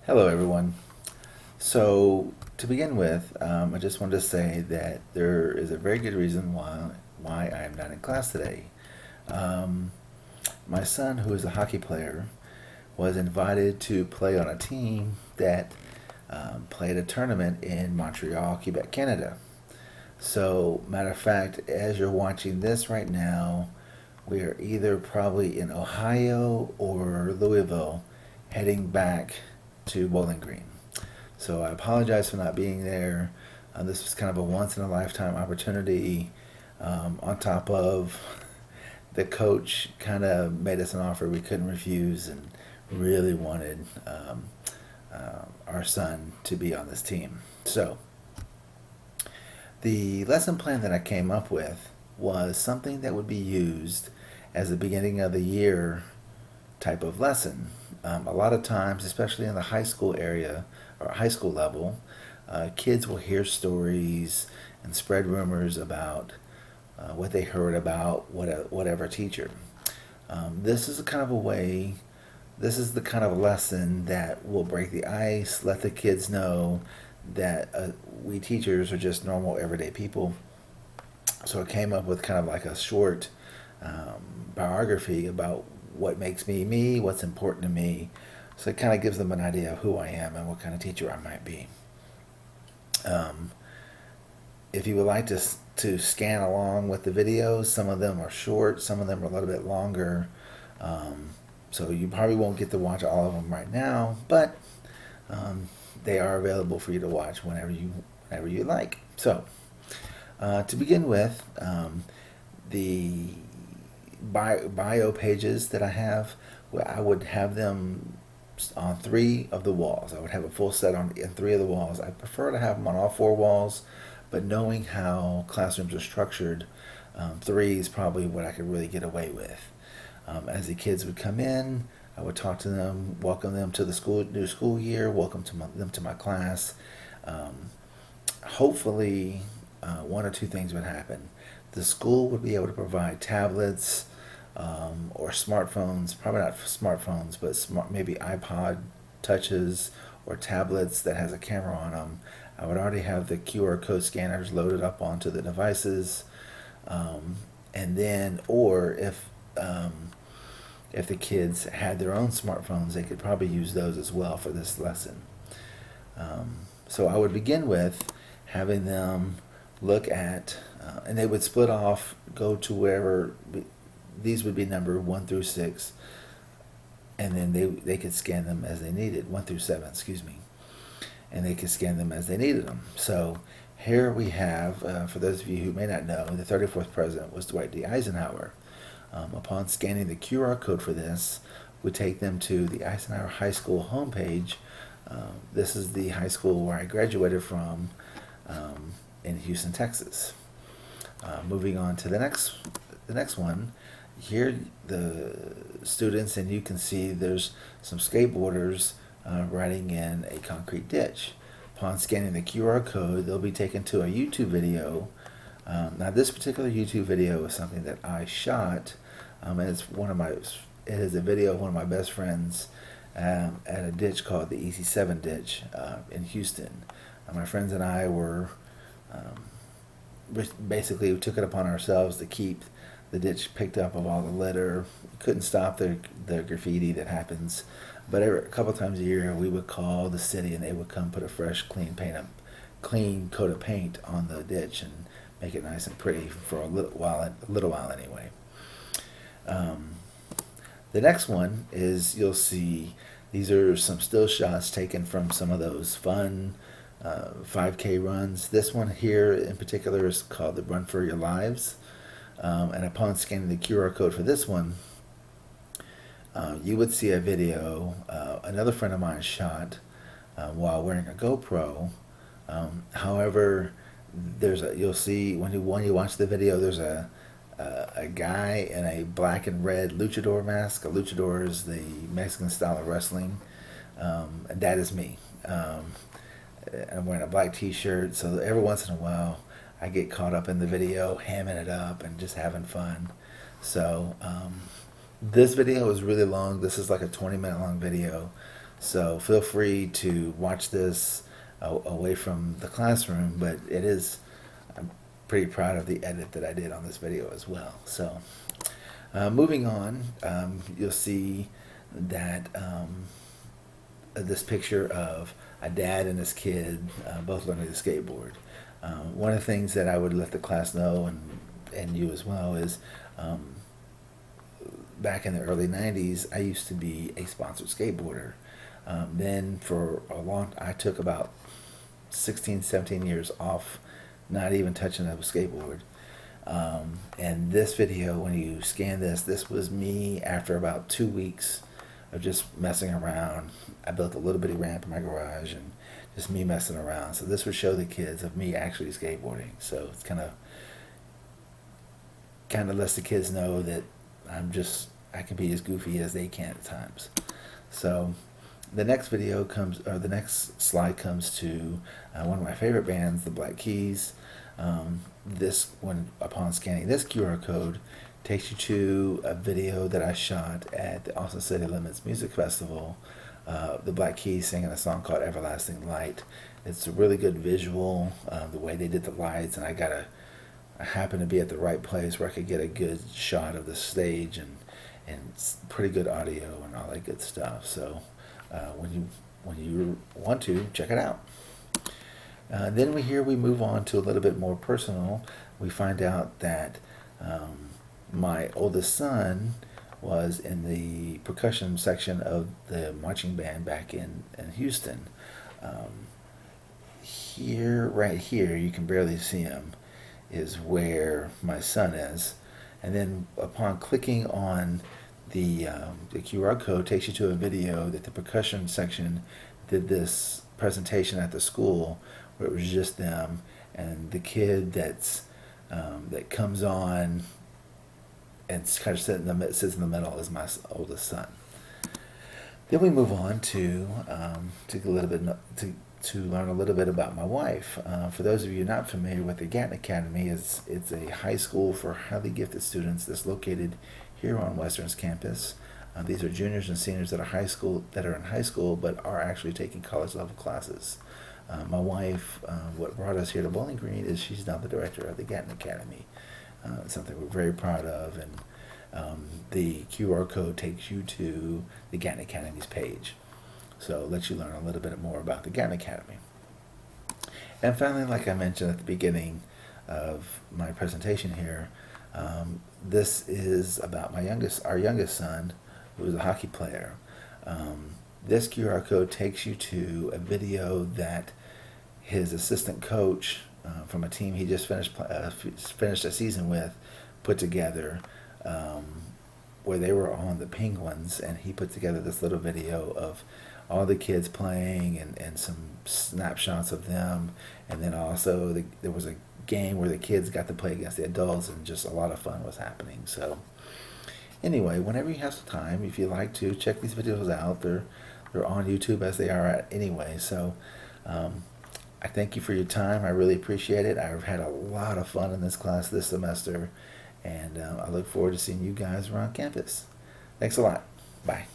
Hello, everyone. So, to begin with, I just wanted to say that there is a very good reason why I am not in class today. Um, my son, who is a hockey player, was invited to play on a team that played a tournament in Montreal, Quebec, Canada. So, matter of fact, as you're watching this right now, we are either probably in Ohio or Louisville, heading back to Bowling Green. So I apologize for not being there. This was kind of a once in a lifetime opportunity. On top of the coach kind of made us an offer we couldn't refuse and really wanted our son to be on this team. So the lesson plan that I came up with was something that would be used as the beginning of the year type of lesson. A lot of times, especially in the high school area or high school level, kids will hear stories and spread rumors about what they heard about whatever teacher. This is a kind of a way, this is the kind of lesson that will break the ice, let the kids know that we teachers are just normal everyday people. So I came up with kind of like a short biography about what makes me me, what's important to me. So it kind of gives them an idea of who I am and what kind of teacher I might be. Um, if you would like to scan along with the videos, some of them are short, some of them are a little bit longer. Um, so you probably won't get to watch all of them right now, but um, they are available for you to watch whenever you like. So to begin with, the bio pages that I have, well, I would have them on three of the walls. I would have a full set on in three of the walls. I prefer to have them on all four walls, but knowing how classrooms are structured, three is probably what I could really get away with. As the kids would come in, I would talk to them, welcome them to the new school year, welcome them to my class. Um, Hopefully, one or two things would happen. The school would be able to provide tablets or smartphones, probably not smartphones, but maybe iPod touches or tablets that has a camera on them. I would already have the QR code scanners loaded up onto the devices, and then, or if the kids had their own smartphones, they could probably use those as well for this lesson. So I would begin with having them look at, and they would split off, go to wherever, these would be numbered 1 through 6, and then they could scan them as they needed, 1 through 7, excuse me, and they could scan them as they needed them. So here we have, for those of you who may not know, the 34th president was Dwight D. Eisenhower. Upon scanning the QR code for this, would take them to the Eisenhower High School homepage. This is the high school where I graduated from in Houston, Texas. Moving on to the next one. Here, the students, and you can see there's some skateboarders riding in a concrete ditch. Upon scanning the QR code, they'll be taken to a YouTube video. Now, this particular YouTube video is something that I shot, and it is a video of one of my best friends at a ditch called the EC7 ditch in Houston. My friends and I were basically we took it upon ourselves to keep the ditch picked up of all the litter. We couldn't stop the graffiti that happens, but a couple times a year we would call the city and they would come put a fresh, clean coat of paint on the ditch and make it nice and pretty for a little while anyway. The next one is, you'll see these are some still shots taken from some of those fun 5K runs. This one here in particular is called the Run for Your Lives. And upon scanning the QR code for this one, you would see a video another friend of mine shot while wearing a GoPro. However, you'll see when you watch the video, there's a guy in a black and red luchador mask. A luchador is the Mexican style of wrestling, and that is me. I'm wearing a black T-shirt, so every once in a while I get caught up in the video, hamming it up and just having fun. So this video is really long. This is like a 20-minute long video. So feel free to watch this away from the classroom, but I'm pretty proud of the edit that I did on this video as well. So moving on, you'll see that this picture of a dad and his kid both learning to skateboard. One of the things that I would let the class know, and you as well, is back in the early 90s, I used to be a sponsored skateboarder. Then for a long, I took about 16, 17 years off, not even touching a skateboard. And this video, when you scan this was me after about 2 weeks of just messing around. I built a little bitty ramp in my garage and just me messing around. So this would show the kids of me actually skateboarding. So it's kind of lets the kids know that I can be as goofy as they can at times. So the next the next slide comes to one of my favorite bands, the Black Keys. This one, upon scanning this QR code, takes you to a video that I shot at the Austin City Limits Music Festival. The Black Keys singing a song called Everlasting Light. It's a really good visual, the way they did the lights, and I happened to be at the right place where I could get a good shot of the stage and pretty good audio and all that good stuff. So when you want to, check it out. Then we move on to a little bit more personal. We find out that my oldest son was in the percussion section of the marching band back in Houston. Right here, you can barely see him, is where my son is. And then upon clicking on the QR code, takes you to a video that the percussion section did this presentation at the school where it was just them, and the kid that comes on and kind of sits in the middle is my oldest son. Then we move on to learn a little bit about my wife. For those of you not familiar with the Gatton Academy, it's a high school for highly gifted students that's located here on Western's campus. These are juniors and seniors that are in high school but are actually taking college level classes. My wife, what brought us here to Bowling Green is she's now the director of the Gatton Academy. Something we're very proud of, and the QR code takes you to the Gatton Academy's page. So it lets you learn a little bit more about the Gatton Academy. And finally, like I mentioned at the beginning of my presentation here, this is about our youngest son, who is a hockey player. This QR code takes you to a video that his assistant coach from a team he just finished a season with put together, where they were on the Penguins, and he put together this little video of all the kids playing and some snapshots of them, and then also there was a game where the kids got to play against the adults, and just a lot of fun was happening. So anyway, whenever you have some time, if you like to check these videos out, they're on YouTube as they are anyway. So I thank you for your time. I really appreciate it. I've had a lot of fun in this class this semester, and I look forward to seeing you guys around campus. Thanks a lot. Bye.